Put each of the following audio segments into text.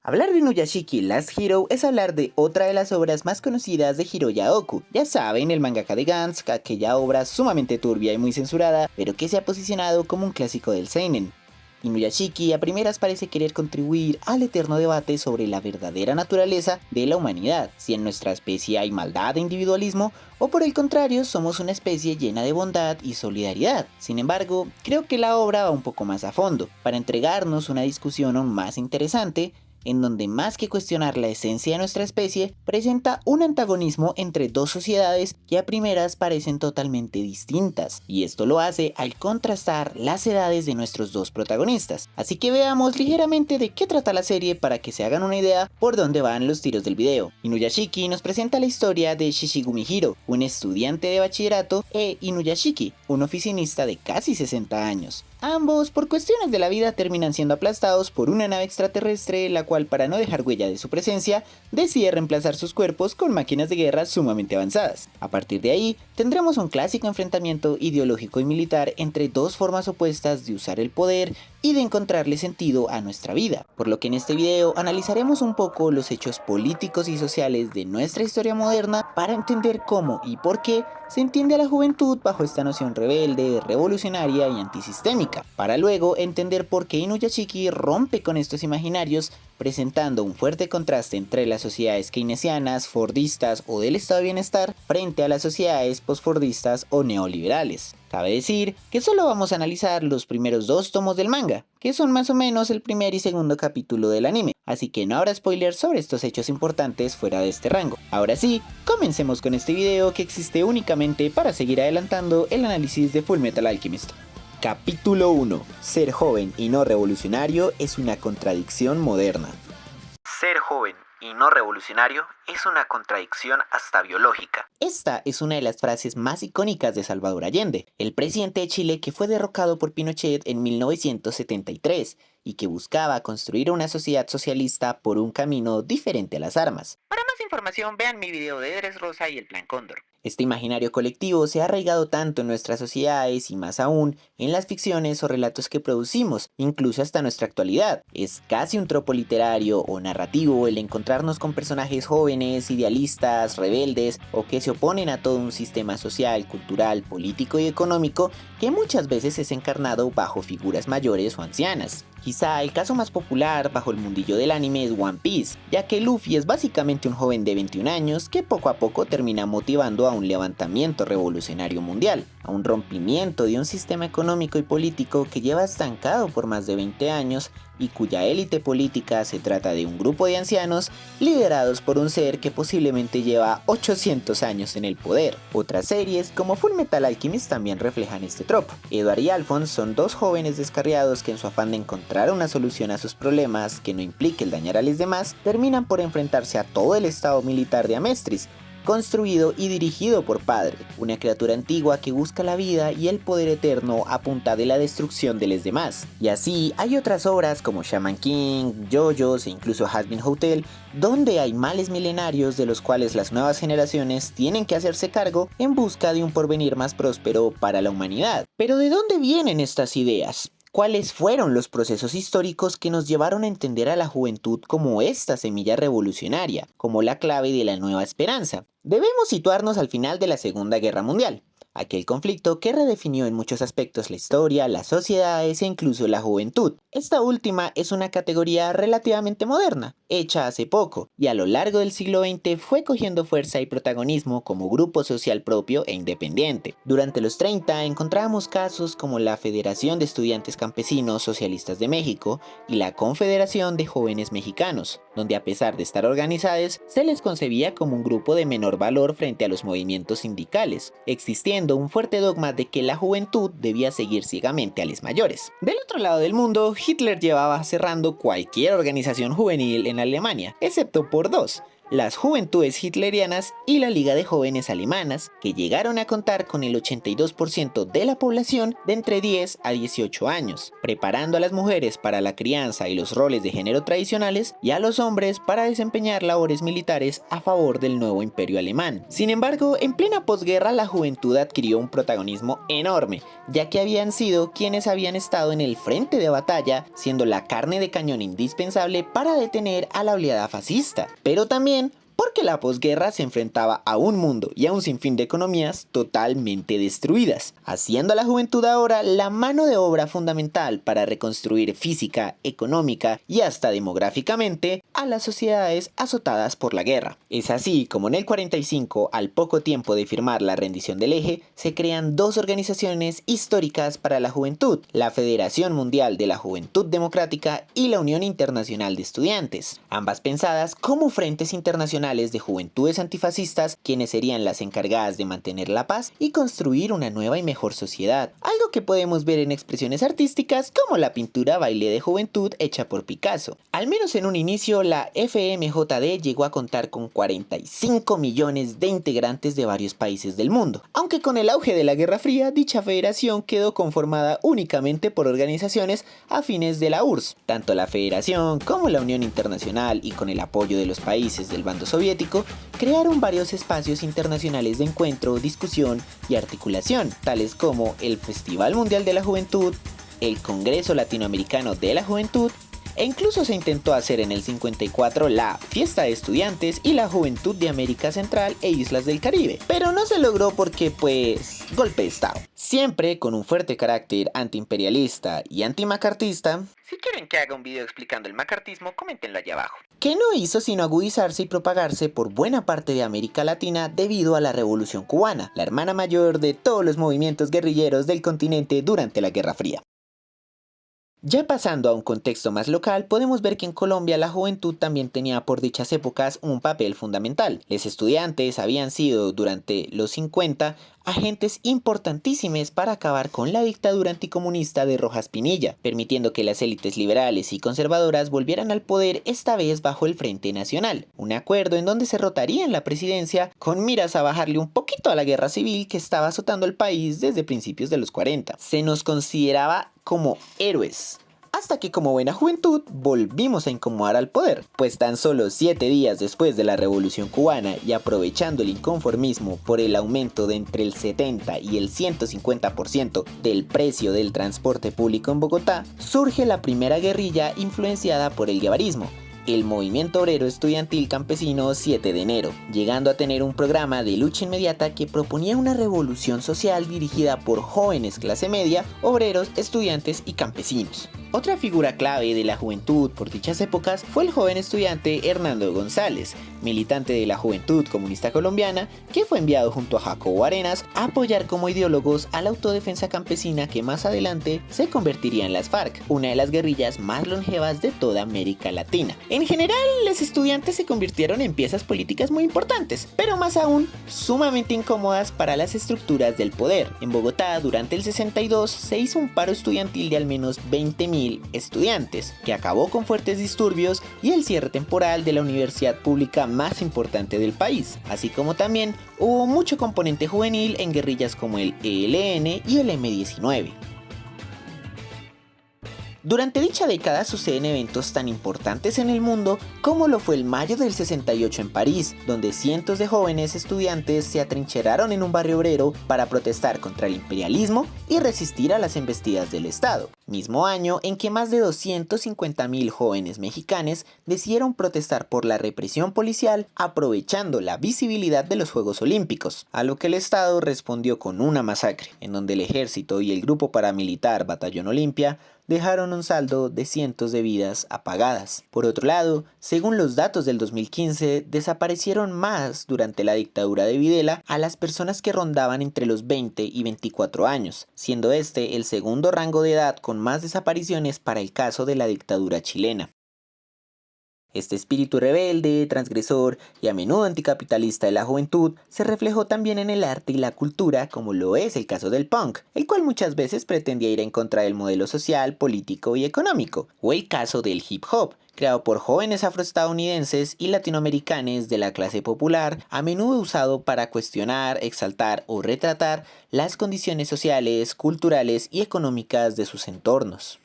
Hablar de Inuyashiki Last Hero es hablar de otra de las obras más conocidas de Hiroya Oku. Ya saben, el mangaka de Gantz, aquella obra sumamente turbia y muy censurada, pero que se ha posicionado como un clásico del seinen. Inuyashiki a primeras parece querer contribuir al eterno debate sobre la verdadera naturaleza de la humanidad, si en nuestra especie hay maldad e individualismo, o por el contrario somos una especie llena de bondad y solidaridad. Sin embargo, creo que la obra va un poco más a fondo, para entregarnos una discusión aún más interesante, en donde más que cuestionar la esencia de nuestra especie, presenta un antagonismo entre dos sociedades que a primeras parecen totalmente distintas, y esto lo hace al contrastar las edades de nuestros dos protagonistas. Así que veamos ligeramente de qué trata la serie para que se hagan una idea por dónde van los tiros del video. Inuyashiki nos presenta la historia de Shishigumi Hiro, un estudiante de bachillerato, e Inuyashiki, un oficinista de casi 60 años. Ambos, por cuestiones de la vida, terminan siendo aplastados por una nave extraterrestre, la cual, para no dejar huella de su presencia, decide reemplazar sus cuerpos con máquinas de guerra sumamente avanzadas. A partir de ahí, tendremos un clásico enfrentamiento ideológico y militar entre dos formas opuestas de usar el poder y de encontrarle sentido a nuestra vida, por lo que en este video analizaremos un poco los hechos políticos y sociales de nuestra historia moderna para entender cómo y por qué se entiende a la juventud bajo esta noción rebelde, revolucionaria y antisistémica, para luego entender por qué Inuyashiki rompe con estos imaginarios, presentando un fuerte contraste entre las sociedades keynesianas, fordistas o del estado de bienestar frente a las sociedades postfordistas o neoliberales. Cabe decir que solo vamos a analizar los primeros dos tomos del manga, que son más o menos el primer y segundo capítulo del anime, así que no habrá spoilers sobre estos hechos importantes fuera de este rango. Ahora sí, comencemos con este video que existe únicamente para seguir adelantando el análisis de Fullmetal Alchemist. Capítulo 1. Ser joven y no revolucionario es una contradicción moderna. Ser joven y no revolucionario es una contradicción hasta biológica. Esta es una de las frases más icónicas de Salvador Allende, el presidente de Chile que fue derrocado por Pinochet en 1973 y que buscaba construir una sociedad socialista por un camino diferente a las armas. Para más información vean mi video de Dressrosa y el Plan Cóndor. Este imaginario colectivo se ha arraigado tanto en nuestras sociedades y más aún en las ficciones o relatos que producimos, incluso hasta nuestra actualidad. Es casi un tropo literario o narrativo el encontrarnos con personajes jóvenes, idealistas, rebeldes o que se oponen a todo un sistema social, cultural, político y económico que muchas veces es encarnado bajo figuras mayores o ancianas. Quizá el caso más popular bajo el mundillo del anime es One Piece, ya que Luffy es básicamente un joven de 21 años que poco a poco termina motivando a un levantamiento revolucionario mundial, a un rompimiento de un sistema económico y político que lleva estancado por más de 20 años y cuya élite política se trata de un grupo de ancianos liderados por un ser que posiblemente lleva 800 años en el poder. Otras series como Fullmetal Alchemist también reflejan este tropo. Edward y Alphonse son dos jóvenes descarriados que en su afán de encontrar una solución a sus problemas que no implique el dañar a los demás, terminan por enfrentarse a todo el estado militar de Amestris, construido y dirigido por Padre, una criatura antigua que busca la vida y el poder eterno a punta de la destrucción de los demás. Y así hay otras obras como Shaman King, JoJo's e incluso Hazbin Hotel, donde hay males milenarios de los cuales las nuevas generaciones tienen que hacerse cargo en busca de un porvenir más próspero para la humanidad. Pero ¿de dónde vienen estas ideas? ¿Cuáles fueron los procesos históricos que nos llevaron a entender a la juventud como esta semilla revolucionaria, como la clave de la nueva esperanza? Debemos situarnos al final de la Segunda Guerra Mundial, aquel conflicto que redefinió en muchos aspectos la historia, las sociedades e incluso la juventud. Esta última es una categoría relativamente moderna, hecha hace poco, y a lo largo del siglo XX fue cogiendo fuerza y protagonismo como grupo social propio e independiente. Durante los 30 encontrábamos casos como la Federación de Estudiantes Campesinos Socialistas de México y la Confederación de Jóvenes Mexicanos, donde a pesar de estar organizadas, se les concebía como un grupo de menor valor frente a los movimientos sindicales, existiendo un fuerte dogma de que la juventud debía seguir ciegamente a los mayores. Del otro lado del mundo, Hitler llevaba cerrando cualquier organización juvenil en Alemania, excepto por dos: las Juventudes Hitlerianas y la Liga de Jóvenes Alemanas, que llegaron a contar con el 82% de la población de entre 10 a 18 años, preparando a las mujeres para la crianza y los roles de género tradicionales y a los hombres para desempeñar labores militares a favor del nuevo imperio alemán. Sin embargo, en plena posguerra la juventud adquirió un protagonismo enorme, ya que habían sido quienes habían estado en el frente de batalla, siendo la carne de cañón indispensable para detener a la oleada fascista, pero también porque la posguerra se enfrentaba a un mundo y a un sinfín de economías totalmente destruidas, haciendo a la juventud ahora la mano de obra fundamental para reconstruir física, económica y hasta demográficamente a las sociedades azotadas por la guerra. Es así como en el 45, al poco tiempo de firmar la rendición del Eje, se crean dos organizaciones históricas para la juventud, la Federación Mundial de la Juventud Democrática y la Unión Internacional de Estudiantes, ambas pensadas como frentes internacionales de juventudes antifascistas, quienes serían las encargadas de mantener la paz y construir una nueva y mejor sociedad, algo que podemos ver en expresiones artísticas como la pintura Baile de Juventud hecha por Picasso. Al menos en un inicio, la FMJD llegó a contar con 45 millones de integrantes de varios países del mundo, aunque con el auge de la Guerra Fría, dicha federación quedó conformada únicamente por organizaciones afines de la URSS. Tanto la federación como la Unión Internacional, y con el apoyo de los países del bando soviético, crearon varios espacios internacionales de encuentro, discusión y articulación, tales como el Festival Mundial de la Juventud, el Congreso Latinoamericano de la Juventud, e incluso se intentó hacer en el 54 la Fiesta de Estudiantes y la Juventud de América Central e Islas del Caribe, pero no se logró porque golpe de estado. Siempre con un fuerte carácter antiimperialista y antimacartista. Si quieren que haga un video explicando el macartismo, coméntenlo allá abajo. Que no hizo sino agudizarse y propagarse por buena parte de América Latina debido a la Revolución Cubana, la hermana mayor de todos los movimientos guerrilleros del continente durante la Guerra Fría. Ya pasando a un contexto más local, podemos ver que en Colombia la juventud también tenía por dichas épocas un papel fundamental. Los estudiantes habían sido durante los 50 agentes importantísimos para acabar con la dictadura anticomunista de Rojas Pinilla, permitiendo que las élites liberales y conservadoras volvieran al poder, esta vez bajo el Frente Nacional, un acuerdo en donde se rotarían la presidencia con miras a bajarle un poquito a la guerra civil que estaba azotando el país desde principios de los 40. Se nos consideraba como héroes, hasta que como buena juventud volvimos a incomodar al poder, pues tan solo 7 días después de la Revolución Cubana y aprovechando el inconformismo por el aumento de entre el 70 y el 150% del precio del transporte público en Bogotá, surge la primera guerrilla influenciada por el guevarismo, el Movimiento Obrero Estudiantil Campesino 7 de enero, llegando a tener un programa de lucha inmediata que proponía una revolución social dirigida por jóvenes clase media, obreros, estudiantes y campesinos. Otra figura clave de la juventud por dichas épocas fue el joven estudiante Hernando González, militante de la Juventud Comunista Colombiana, que fue enviado junto a Jacobo Arenas a apoyar como ideólogos a la autodefensa campesina que más adelante se convertiría en las FARC, una de las guerrillas más longevas de toda América Latina. En general, los estudiantes se convirtieron en piezas políticas muy importantes, pero más aún, sumamente incómodas para las estructuras del poder. En Bogotá, durante el 62, se hizo un paro estudiantil de al menos 20.000 estudiantes, que acabó con fuertes disturbios y el cierre temporal de la universidad pública más importante del país, así como también hubo mucho componente juvenil en guerrillas como el ELN y el M-19. Durante dicha década suceden eventos tan importantes en el mundo como lo fue el mayo del 68 en París, donde cientos de jóvenes estudiantes se atrincheraron en un barrio obrero para protestar contra el imperialismo y resistir a las embestidas del Estado. Mismo año en que más de 250.000 jóvenes mexicanos decidieron protestar por la represión policial aprovechando la visibilidad de los Juegos Olímpicos, a lo que el Estado respondió con una masacre, en donde el ejército y el grupo paramilitar Batallón Olimpia dejaron un saldo de cientos de vidas apagadas. Por otro lado, según los datos del 2015, desaparecieron más durante la dictadura de Videla a las personas que rondaban entre los 20 y 24 años, siendo este el segundo rango de edad con más desapariciones para el caso de la dictadura chilena. Este espíritu rebelde, transgresor y a menudo anticapitalista de la juventud se reflejó también en el arte y la cultura, como lo es el caso del punk, el cual muchas veces pretendía ir en contra del modelo social, político y económico, o el caso del hip hop, creado por jóvenes afroestadounidenses y latinoamericanos de la clase popular, a menudo usado para cuestionar, exaltar o retratar las condiciones sociales, culturales y económicas de sus entornos.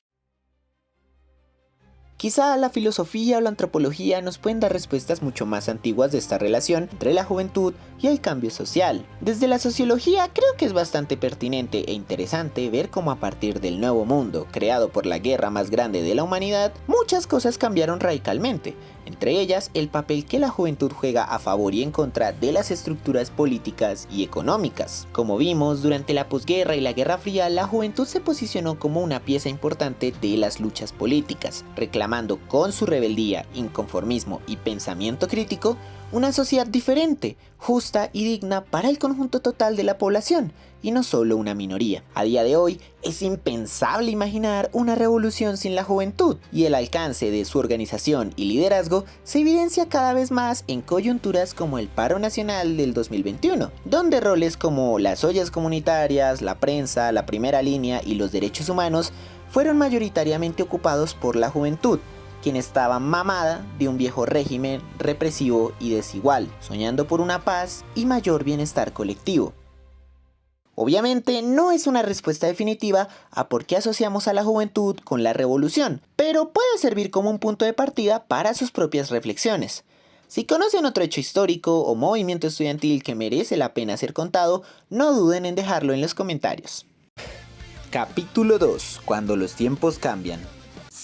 Quizá la filosofía o la antropología nos pueden dar respuestas mucho más antiguas de esta relación entre la juventud y el cambio social. Desde la sociología creo que es bastante pertinente e interesante ver cómo a partir del nuevo mundo, creado por la guerra más grande de la humanidad, muchas cosas cambiaron radicalmente. Entre ellas, el papel que la juventud juega a favor y en contra de las estructuras políticas y económicas. Como vimos, durante la posguerra y la Guerra Fría, la juventud se posicionó como una pieza importante de las luchas políticas, reclamando con su rebeldía, inconformismo y pensamiento crítico una sociedad diferente, justa y digna para el conjunto total de la población, y no solo una minoría. A día de hoy, es impensable imaginar una revolución sin la juventud, y el alcance de su organización y liderazgo se evidencia cada vez más en coyunturas como el paro nacional del 2021, donde roles como las ollas comunitarias, la prensa, la primera línea y los derechos humanos fueron mayoritariamente ocupados por la juventud, quien estaba mamada de un viejo régimen represivo y desigual, soñando por una paz y mayor bienestar colectivo. Obviamente no es una respuesta definitiva a por qué asociamos a la juventud con la revolución, pero puede servir como un punto de partida para sus propias reflexiones. Si conocen otro hecho histórico o movimiento estudiantil que merece la pena ser contado, no duden en dejarlo en los comentarios. Capítulo 2. Cuando los tiempos cambian.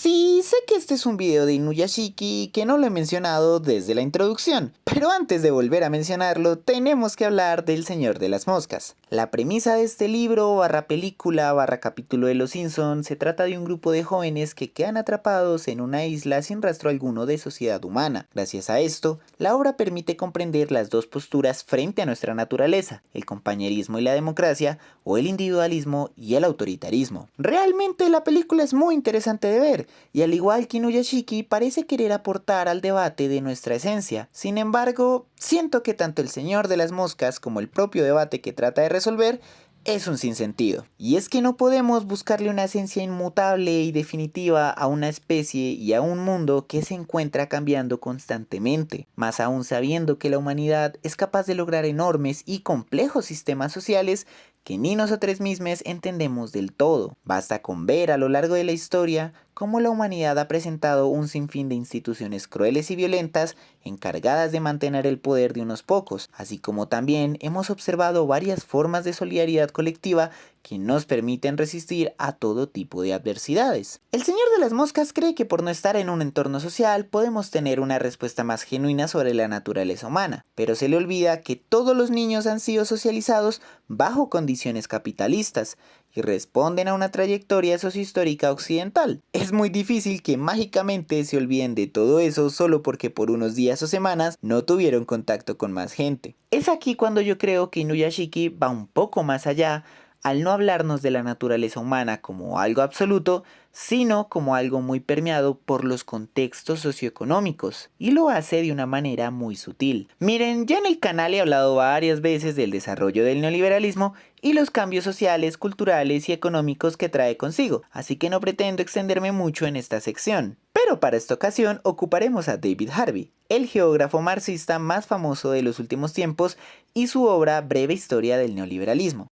Sí, sé que este es un video de Inuyashiki y que no lo he mencionado desde la introducción, pero antes de volver a mencionarlo, tenemos que hablar del Señor de las Moscas. La premisa de este libro, película, capítulo de Los Simpsons, se trata de un grupo de jóvenes que quedan atrapados en una isla sin rastro alguno de sociedad humana. Gracias a esto, la obra permite comprender las dos posturas frente a nuestra naturaleza, el compañerismo y la democracia, o el individualismo y el autoritarismo. Realmente la película es muy interesante de ver, y al igual que Inuyashiki parece querer aportar al debate de nuestra esencia. Sin embargo, siento que tanto el Señor de las Moscas como el propio debate que trata de resolver es un sinsentido. Y es que no podemos buscarle una esencia inmutable y definitiva a una especie y a un mundo que se encuentra cambiando constantemente, más aún sabiendo que la humanidad es capaz de lograr enormes y complejos sistemas sociales que ni nosotros mismos entendemos del todo. Basta con ver a lo largo de la historia cómo la humanidad ha presentado un sinfín de instituciones crueles y violentas encargadas de mantener el poder de unos pocos, así como también hemos observado varias formas de solidaridad colectiva que nos permiten resistir a todo tipo de adversidades. El Señor de las Moscas cree que por no estar en un entorno social podemos tener una respuesta más genuina sobre la naturaleza humana, pero se le olvida que todos los niños han sido socializados bajo condiciones capitalistas y responden a una trayectoria sociohistórica occidental. Es muy difícil que mágicamente se olviden de todo eso solo porque por unos días o semanas no tuvieron contacto con más gente. Es aquí cuando yo creo que Inuyashiki va un poco más allá al no hablarnos de la naturaleza humana como algo absoluto, sino como algo muy permeado por los contextos socioeconómicos, y lo hace de una manera muy sutil. Miren, ya en el canal he hablado varias veces del desarrollo del neoliberalismo y los cambios sociales, culturales y económicos que trae consigo, así que no pretendo extenderme mucho en esta sección. Pero para esta ocasión ocuparemos a David Harvey, el geógrafo marxista más famoso de los últimos tiempos, y su obra Breve Historia del Neoliberalismo.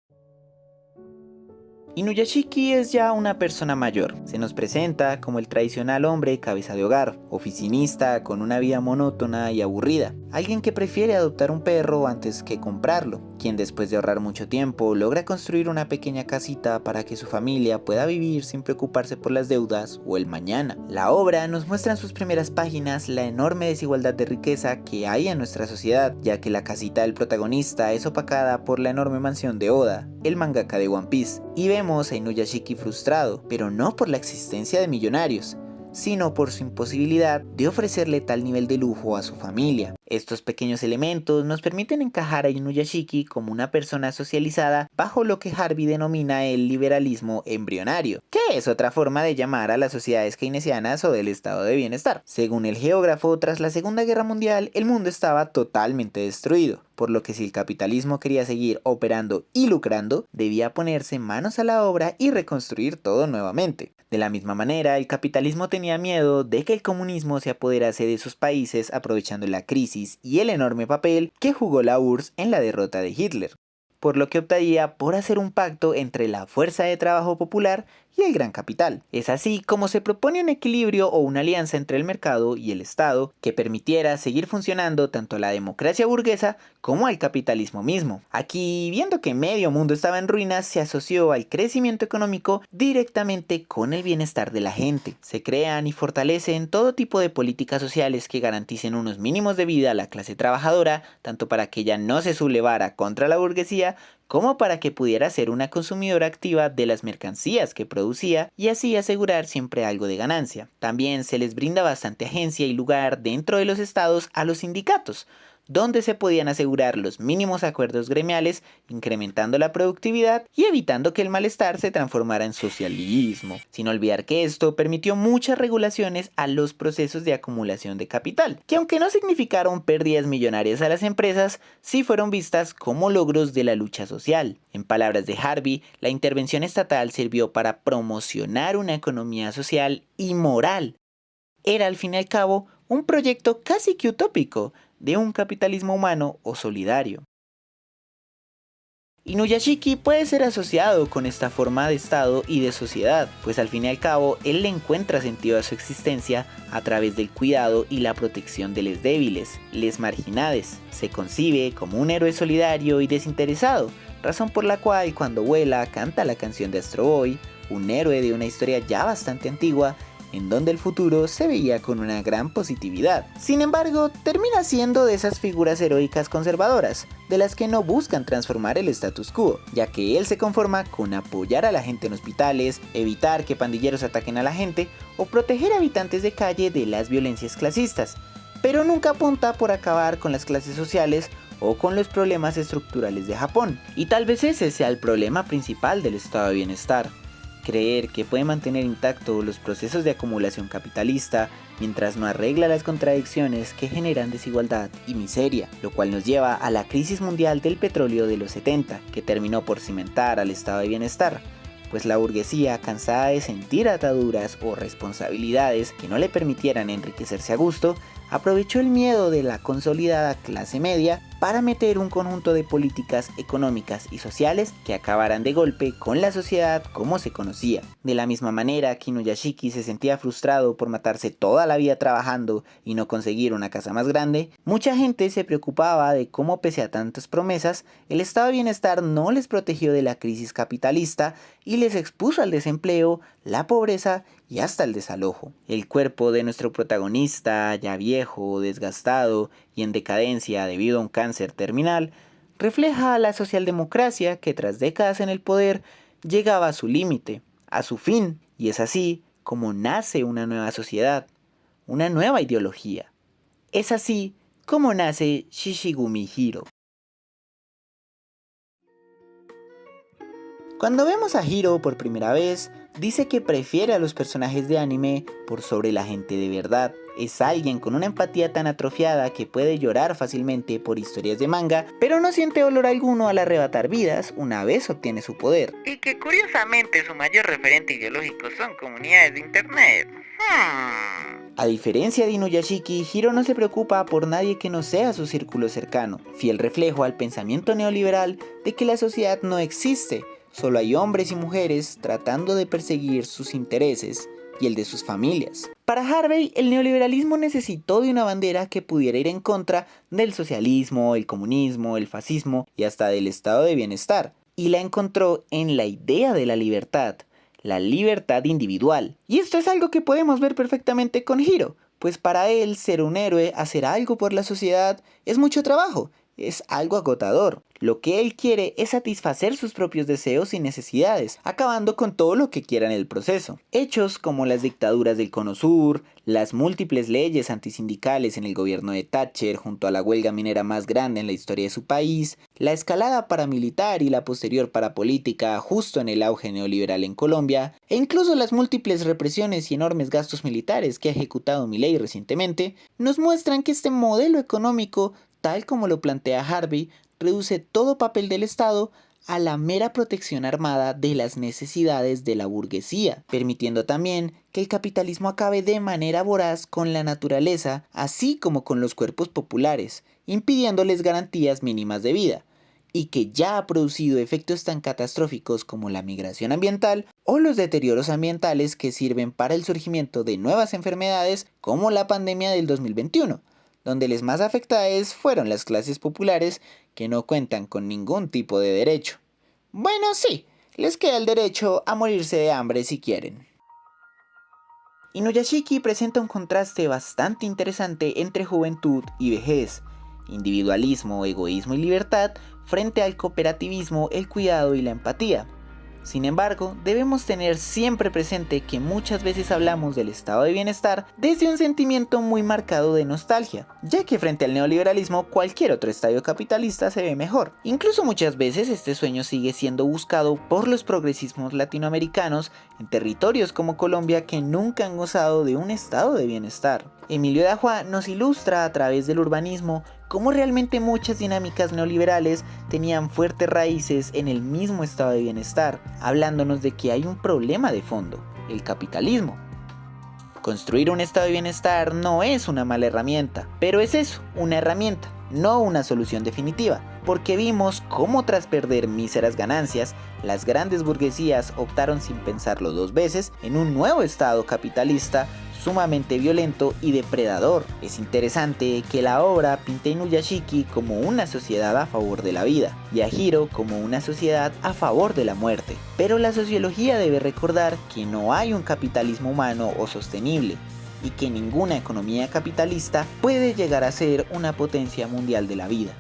Inuyashiki es ya una persona mayor. Se nos presenta como el tradicional hombre cabeza de hogar, oficinista con una vida monótona y aburrida, alguien que prefiere adoptar un perro antes que comprarlo, quien después de ahorrar mucho tiempo logra construir una pequeña casita para que su familia pueda vivir sin preocuparse por las deudas o el mañana. La obra nos muestra en sus primeras páginas la enorme desigualdad de riqueza que hay en nuestra sociedad, ya que la casita del protagonista es opacada por la enorme mansión de Oda, el mangaka de One Piece, y vemos a Inuyashiki frustrado, pero no por la existencia de millonarios, sino por su imposibilidad de ofrecerle tal nivel de lujo a su familia. Estos pequeños elementos nos permiten encajar a Inuyashiki como una persona socializada bajo lo que Harvey denomina el liberalismo embrionario, que es otra forma de llamar a las sociedades keynesianas o del estado de bienestar. Según el geógrafo, tras la Segunda Guerra Mundial, el mundo estaba totalmente destruido, por lo que si el capitalismo quería seguir operando y lucrando, debía ponerse manos a la obra y reconstruir todo nuevamente. De la misma manera, el capitalismo tenía miedo de que el comunismo se apoderase de sus países aprovechando la crisis y el enorme papel que jugó la URSS en la derrota de Hitler, por lo que optaría por hacer un pacto entre la fuerza de trabajo popular y el gran capital. Es así como se propone un equilibrio o una alianza entre el mercado y el Estado que permitiera seguir funcionando tanto a la democracia burguesa como al capitalismo mismo. Aquí, viendo que medio mundo estaba en ruinas, se asoció al crecimiento económico directamente con el bienestar de la gente. Se crean y fortalecen todo tipo de políticas sociales que garanticen unos mínimos de vida a la clase trabajadora, tanto para que ella no se sublevara contra la burguesía, como para que pudiera ser una consumidora activa de las mercancías que producía y así asegurar siempre algo de ganancia. También se les brinda bastante agencia y lugar dentro de los estados a los sindicatos, donde se podían asegurar los mínimos acuerdos gremiales, incrementando la productividad y evitando que el malestar se transformara en socialismo. Sin olvidar que esto permitió muchas regulaciones a los procesos de acumulación de capital, que aunque no significaron pérdidas millonarias a las empresas, sí fueron vistas como logros de la lucha social. En palabras de Harvey, la intervención estatal sirvió para promocionar una economía social y moral. Era al fin y al cabo un proyecto casi que utópico de un capitalismo humano o solidario. Inuyashiki puede ser asociado con esta forma de estado y de sociedad, pues al fin y al cabo él le encuentra sentido a su existencia a través del cuidado y la protección de los débiles, les marginades. Se concibe como un héroe solidario y desinteresado, razón por la cual cuando vuela canta la canción de Astro Boy, un héroe de una historia ya bastante antigua, en donde el futuro se veía con una gran positividad. Sin embargo, termina siendo de esas figuras heroicas conservadoras, de las que no buscan transformar el status quo, ya que él se conforma con apoyar a la gente en hospitales, evitar que pandilleros ataquen a la gente o proteger a habitantes de calle de las violencias clasistas, pero nunca apunta por acabar con las clases sociales o con los problemas estructurales de Japón. Y tal vez ese sea el problema principal del estado de bienestar. Creer que puede mantener intactos los procesos de acumulación capitalista mientras no arregla las contradicciones que generan desigualdad y miseria, lo cual nos lleva a la crisis mundial del petróleo de los 70, que terminó por cimentar al estado de bienestar, pues la burguesía, cansada de sentir ataduras o responsabilidades que no le permitieran enriquecerse a gusto, aprovechó el miedo de la consolidada clase media para meter un conjunto de políticas económicas y sociales que acabaran de golpe con la sociedad como se conocía. De la misma manera que Inuyashiki se sentía frustrado por matarse toda la vida trabajando y no conseguir una casa más grande, mucha gente se preocupaba de cómo pese a tantas promesas, el estado de bienestar no les protegió de la crisis capitalista y les expuso al desempleo, la pobreza y hasta el desalojo. El cuerpo de nuestro protagonista, ya viejo, desgastado y en decadencia debido a un cáncer terminal, refleja a la socialdemocracia que tras décadas en el poder llegaba a su límite, a su fin, y es así como nace una nueva sociedad, una nueva ideología. Es así como nace Shishigumi Hiro. Cuando vemos a Hiro por primera vez, dice que prefiere a los personajes de anime por sobre la gente de verdad. Es alguien con una empatía tan atrofiada que puede llorar fácilmente por historias de manga, pero no siente dolor alguno al arrebatar vidas una vez obtiene su poder. Y que curiosamente su mayor referente ideológico son comunidades de internet. A diferencia de Inuyashiki, Hiro no se preocupa por nadie que no sea su círculo cercano, fiel reflejo al pensamiento neoliberal de que la sociedad no existe. Solo hay hombres y mujeres tratando de perseguir sus intereses y el de sus familias. Para Harvey, el neoliberalismo necesitó de una bandera que pudiera ir en contra del socialismo, el comunismo, el fascismo y hasta del estado de bienestar, y la encontró en la idea de la libertad individual. Y esto es algo que podemos ver perfectamente con Hiro, pues para él ser un héroe, hacer algo por la sociedad, es mucho trabajo, es algo agotador. Lo que él quiere es satisfacer sus propios deseos y necesidades, acabando con todo lo que quiera en el proceso. Hechos como las dictaduras del Cono Sur, las múltiples leyes antisindicales en el gobierno de Thatcher junto a la huelga minera más grande en la historia de su país, la escalada paramilitar y la posterior parapolítica justo en el auge neoliberal en Colombia, e incluso las múltiples represiones y enormes gastos militares que ha ejecutado Milei recientemente, nos muestran que este modelo económico, tal como lo plantea Harvey, reduce todo papel del Estado a la mera protección armada de las necesidades de la burguesía, permitiendo también que el capitalismo acabe de manera voraz con la naturaleza, así como con los cuerpos populares, impidiéndoles garantías mínimas de vida, y que ya ha producido efectos tan catastróficos como la migración ambiental o los deterioros ambientales que sirven para el surgimiento de nuevas enfermedades como la pandemia del 2021, donde las más afectadas fueron las clases populares que no cuentan con ningún tipo de derecho. Bueno, sí, les queda el derecho a morirse de hambre si quieren. Inuyashiki presenta un contraste bastante interesante entre juventud y vejez, individualismo, egoísmo y libertad frente al cooperativismo, el cuidado y la empatía. Sin embargo, debemos tener siempre presente que muchas veces hablamos del estado de bienestar desde un sentimiento muy marcado de nostalgia, ya que frente al neoliberalismo cualquier otro estadio capitalista se ve mejor. Incluso muchas veces este sueño sigue siendo buscado por los progresismos latinoamericanos en territorios como Colombia que nunca han gozado de un estado de bienestar. Emilio Dajua nos ilustra a través del urbanismo cómo realmente muchas dinámicas neoliberales tenían fuertes raíces en el mismo estado de bienestar, hablándonos de que hay un problema de fondo, el capitalismo. Construir un estado de bienestar no es una mala herramienta, pero es eso, una herramienta, no una solución definitiva, porque vimos cómo tras perder míseras ganancias, las grandes burguesías optaron sin pensarlo dos veces en un nuevo estado capitalista sumamente violento y depredador. Es interesante que la obra pinta a Inuyashiki como una sociedad a favor de la vida y a Hiro como una sociedad a favor de la muerte. Pero la sociología debe recordar que no hay un capitalismo humano o sostenible y que ninguna economía capitalista puede llegar a ser una potencia mundial de la vida.